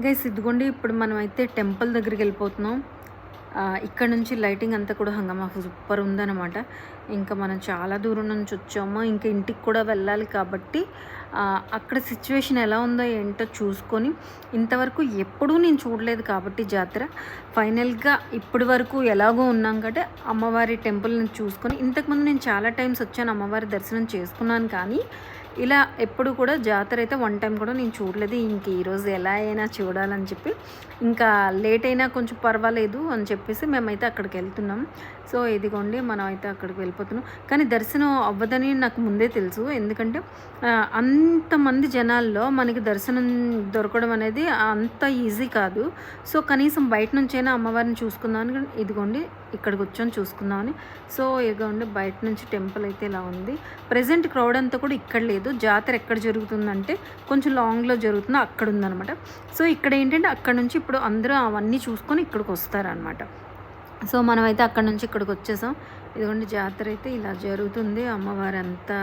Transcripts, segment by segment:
Guys ఇదిగోండి ఇప్పుడు మనమైతే టెంపుల్ దగ్గరికి వెళ్ళిపోతున్నాం. ఇక్కడ నుంచి లైటింగ్ అంతా కూడా హంగామా సూపర్ ఉందన్నమాట. ఇంకా మనం చాలా దూరం నుంచి వచ్చాము, ఇంకా ఇంటికి కూడా వెళ్ళాలి కాబట్టి అక్కడ సిచ్యువేషన్ ఎలా ఉందో ఏంటో చూసుకొని, ఇంతవరకు ఎప్పుడూ నేను చూడలేదు కాబట్టి జాతర ఫైనల్గా ఇప్పటి వరకు ఎలాగో ఉన్నాం కాబట్టి అమ్మవారి టెంపుల్ని చూసుకొని, ఇంతకుముందు నేను చాలా టైమ్స్ వచ్చాను, అమ్మవారి దర్శనం చేసుకున్నాను, కానీ ఇలా ఎప్పుడు కూడా జాతర అయితే వన్ టైం కూడా నేను చూడలేదు. ఇంక ఈరోజు ఎలా అయినా చూడాలని చెప్పి, ఇంకా లేట్ అయినా కొంచెం పర్వాలేదు అని చెప్పేసి మేమైతే అక్కడికి వెళ్తున్నాం. సో ఇదిగోండి మనం అయితే అక్కడికి వెళ్ళిపోతున్నాం. కానీ దర్శనం అవ్వదని నాకు ముందే తెలుసు, ఎందుకంటే అంతమంది జనాల్లో మనకి దర్శనం దొరకడం అనేది అంత ఈజీ కాదు. సో కనీసం బయట నుంచైనా అమ్మవారిని చూసుకుందామని ఇదిగోండి ఇక్కడికి వచ్చాను చూసుకుందామని. సో ఇదిగోండి బయట నుంచి టెంపుల్ అయితే ఇలా ఉంది. ప్రజెంట్ క్రౌడ్ అంతా కూడా ఇక్కడ లేదు. జాతర ఎక్కడ జరుగుతుందంటే కొంచెం లాంగ్లో జరుగుతుందో అక్కడ ఉందన్నమాట. సో ఇక్కడ ఏంటంటే అక్కడ నుంచి ఇప్పుడు అందరూ అవన్నీ చూసుకొని ఇక్కడికి వస్తారనమాట. సో మనమైతే అక్కడ నుంచి ఇక్కడికి వచ్చేసాం. ఇదిగోండి జాతర అయితే ఇలా జరుగుతుంది. అమ్మవారి అంతా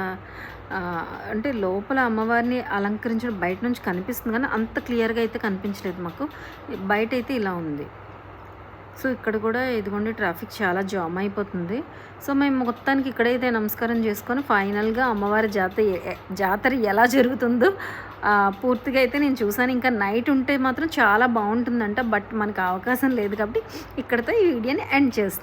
అంటే లోపల అమ్మవారిని అలంకరించడం బయట నుంచి కనిపిస్తుంది, కానీ అంత క్లియర్గా అయితే కనిపించలేదు మాకు. బయట అయితే ఇలా ఉంది. సో ఇక్కడ కూడా ఇదిగోండి ట్రాఫిక్ చాలా జామ్ అయిపోతుంది. సో మేము మొత్తానికి ఇక్కడైతే నమస్కారం చేసుకొని ఫైనల్గా అమ్మవారి జాతర ఎలా జరుగుతుందో పూర్తిగా అయితే నేను చూసాను. ఇంకా నైట్ ఉంటే మాత్రం చాలా బాగుంటుందంట, బట్ మనకు అవకాశం లేదు కాబట్టి ఇక్కడితో ఈ వీడియోని ఎండ్ చేస్తున్నాను.